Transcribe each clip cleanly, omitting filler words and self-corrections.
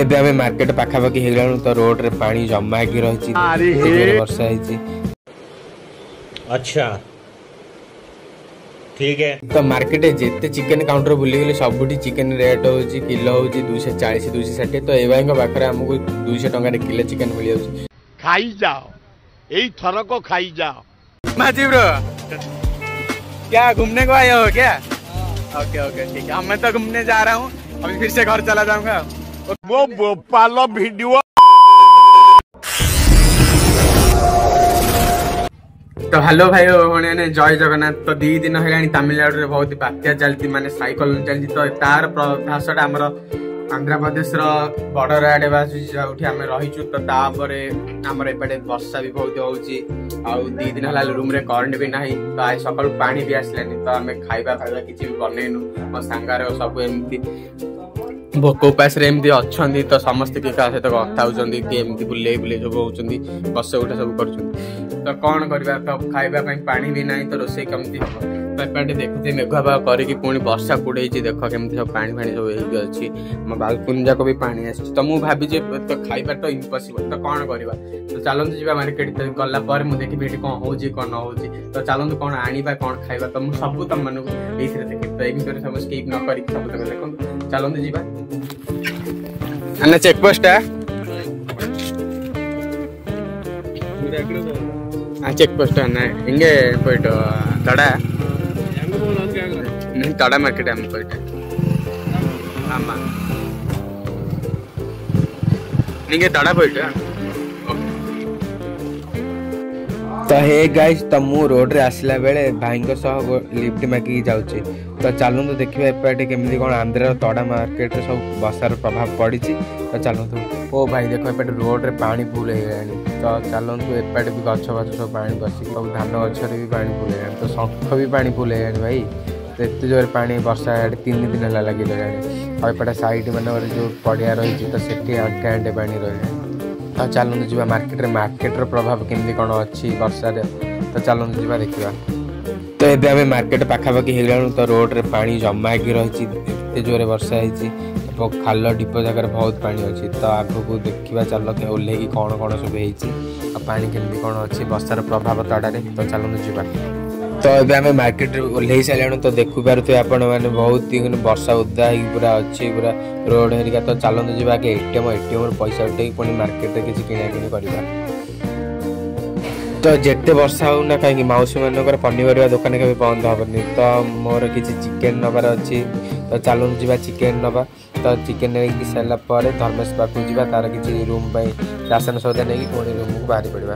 ଏବେ ଆମେ ମାର୍କେଟ ପାଖାପାଖି ହେଇଗଲାଣି ତ ରୋଡରେ ପାଣି ଜମା ହେଇକି ରହିଛି ବର୍ଷା ହେଇଛି। अच्छा ठीक है। तो मार्केट जिते चिकेन काउंटर बुलीगले सबुठी चिकेन रेट होची किलो होची 240 260 तो ए भाई पाखे आमको 200 टंका किलो चिकेन मिल जाउची। खाई जाओ यही थर को खाई जाओ। माजी ब्रो क्या घूमने को आए हो क्या? ओके ओके ठीक है मैं तो घूमने जा रहा हूँ अभी फिर से घर चला जाऊंगा। वो भोपाल वीडियो तो हेलो भाई ने जय जगन्नाथ। तो 2 दिन है तमिलनाडु में बहुत बात्या चलती माने साइकिल चलती तो तार प्रभासटा आमर आंध्र प्रदेश बॉर्डर आड़े जो आम रहीचु तो तापर आमर एपटे वर्षा भी बहुत होची आ 2 दिन है रूम रे करंट भी नहीं तो आज सकाळु पानी भी आसलानी तो आम खाइबा किसी भी बनैनु मो सांगार सब एमती भोक उपास एमती अच्छा तो समस्त किए क्या सहित कथा होती कि एमती बुले बुले सब होती बस उठा सब कर तो कौन करवा तो खाइबा पानी भी नहीं तो रोसे कमती हम तो एपटे देखुते मेघुआ भाव करके पुणी वर्षा कुड़े देख केमती सब पानी फाणी सब अच्छी मो बालकुनी जाक भी पानी आस तो मुझे भाभी तो खाइबा तो इम्पॉसिबल तो कौन करवा तो चलते जी मार्केट गला मुझे देखी ये कौन हो कौन न हो तो चलते कौन आनिबा कौन खाइबा तो मुझे सब तुम मानक ये देखी तो ये सब स्किप न कर सब तक देखो चलते जी चेकपोस्ट चेकपोस्ट हिंगे पोट तड़ा तड़ा मार्केट पोट आमा निंगे तड़ा पोट तो हे गाइस तो मु रोड रे आसला बेले भाई लिफ्ट मागिकी जाऊँगी तो चलते देखिए एपटे केमती कौन आंध्र तड़ा मार्केट सब बसार प्रभाव पड़ी तो चलतु ओ भाई देख एपटे रोड रे पानी फुल हो तो चलतु एपटे भी गछ गछ सब पानी बसिक सब धान गचर भी पानी फुल हो तो शंख भी पानी फुल हो भाई तो एत जोर पानी वर्षा 3 दिन है लगी रहा एपटे साइड मान जो पड़िया रही तो सेठी आंटे आंटे पानी रहा तो चलते जी मार्केट प्रभाव केमती कौन अच्छी वर्षा तो चलते जी देखा तो ये आम मार्केट पाखापाखि हो तो रोड रे पानी जमा हो रही जोरे वर्षा होती खाल डिपो जगह बहुत पानी अच्छी तो आगो को देखा चल के ओल्ल कौन कौन सब पानी केमती कौन अच्छी वर्षार प्रभाव तड़ारे तो चलते जी तो ये आम मार्केट ओल्ल सारे तो देखु पारे आपण मैंने बहुत वर्षा उदा पूरा अच्छी पूरा रोड हेरिका तो चलते जी आगे एटीएम पैसा उठे पुणी मार्केट किसी किଣା किणी करवा तो जिते वर्षा हो ना कहीं मौसी मानकर पनीपरिया दुकान के बंद हेनी तो मोर किसी चिकेन नबार अच्छी तो चलते जी चिकेन नवा तो चिकेन नहीं सारापर धर्मेश पाक जा तार किसी रूम राशन सौदा नहीं पुणी रूम को बाहरी पड़ा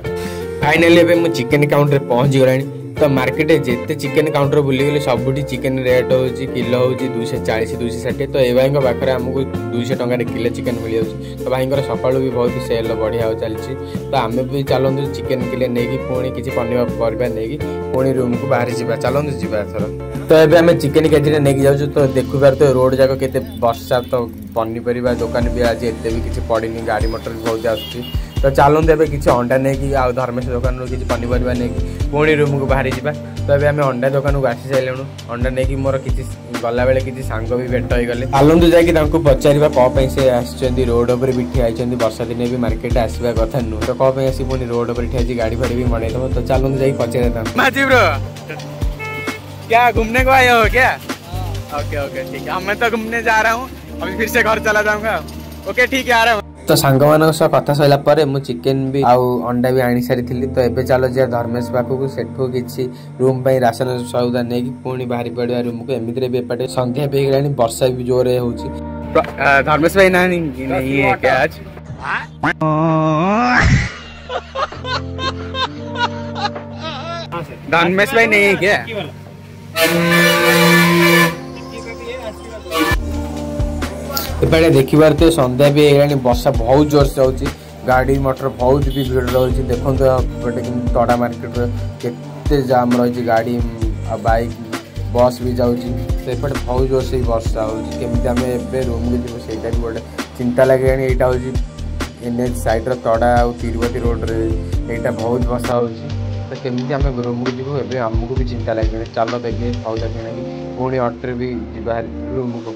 फाइनाली मुझे चिकेन काउंटर पहुँच गलानी तो मार्केट जिते चिकेन काउंटर बुलीगले सबुठी चिकेन रेट होची किलो होची 240 260 तो ए भाई पाखे आमको 200 टंका किलो चिकेन मिल जाउची तो भाई सकाळु भी बहुत सेल बढ़िया चलती तो आम भी चलते चिकेन किले नहीं पुणी किसी पनीपरिया नहीं पुणी रूम को बाहरी जा चलते जीवा थर तो ये आम चिकेन केजी नहीं जाऊँ तो देखु पार तो रोड जाक के वर्षा तो पनीपरिया दुकान भी आज एत भी किसी पड़ी गाड़ी मोटर भी बहुत आसुची तो चलते ए किसी अंडा नहीं आ धर्मेश दुकान किसी पनीपरिया नहीं पुणी रूम को बाहरी जा तो ये आम अंडा दुकान को आसी सारे अंडा नहीं मोर किसी गला बेले किसी सांग भी भेट हो गले चलतु जाकि पचार कौन से आसुँच रोड पर भी ठिया वर्षा दिन भी मार्केट आसवा कथा नुह तो कौन आसी पुणी रोड पर ठिया गाड़ी फाड़ी भी मणेदब तो चलते जाकि पचार माजी ब्रो क्या घूमने को आए हो क्या? ओके ओके ठीक है मैं तो घूमने जा रहा हूँ अभी फिर से घर चला जाऊंगा। ओके ठीक है आ रहा हूँ तो सांग मान कथा सैला मु चिकेन भी आउ अंडा भी आनी सारी थी तो एबे चलो जा धर्मेश पाखक सेठू किसी रूम राशन सौदा नहीं पुणी बाहरी पड़ा रूम को एमती भी एपटे संध्या भी गलानी वर्षा भी जोरे हो धर्मेश भाई नहीं है क्या आज? धर्मेश भाई नहीं है क्या? एपटे देखिबार तो संध्या भी है वर्षा बहुत जोर से होची गाड़ी मोटर बहुत भी भीड़ रही देखो तड़ा मार्केट के जाम रही गाड़ी बाइक बस भी जाऊँगी तो एपटे बहुत जोर से वर्षा होमती आम ए रूम को जीव से गोटे चिंता लगे यहाँ हूँ NH साइड तड़ा आ तिरुपति रोड रे यहाँ बहुत वर्षा हो तो केमती आम रूम को जीव ए आमको भी चिंता लगे चल देखिए सौदा किଣା पुणी अटो भी जी रूम को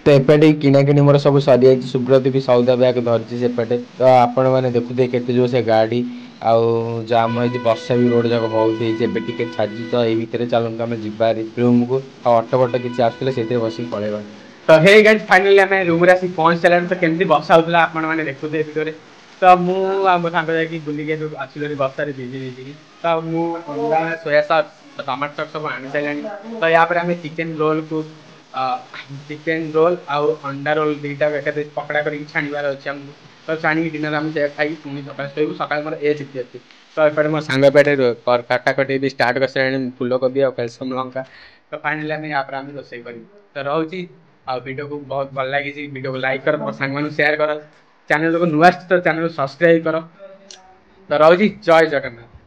तो एपटे किणाकिणी मोर सब सरी जाइए सुब्रत भी सौदा बैग धरती सेपटे तो आपण मैंने देखुते केते जो से गाड़ी आउ जाम हो वर्षा भी रोड जाक बहुत होती छाड़ी तो ये भितर चलते आम जा रूम को ऑटो फटो किसी आसुले से बस पलैबा तो हे गाइस फाइनली आम रूम रे आसी पहुंच सारे तो केमती वर्षा होता आपण मैंने देखुते भिडियो तो मुझे सांग जाकि बुलिक आसुल बर्षार भिजी तो मुझे सोया सॉस टमाटो सॉस सब आनी सारे तो यहाँ पर आम चिकेन रोल को चिकेन रोल आउ अंडा रोल दुईटा एक पकड़ा कर छाणवार अच्छे आमको तो छाणी डिनर आम खाई पुणी सकाल शोबू सकाल मोर ए छुट्टी अच्छी तो एपटे मोर सांग पेटे काटाकटी भी स्टार्ट कर सारे फुलकोबी और कैल्सियम लंका तो फाइनली आम यहाँ पर रोषे कर तो रोचे वीडियो को बहुत भल लगी वीडियो को लाइक कर सांग सेयार कर चैनल को नुआ तो चैनल को सब्सक्राइब कर तो रोचे जय जगन्नाथ।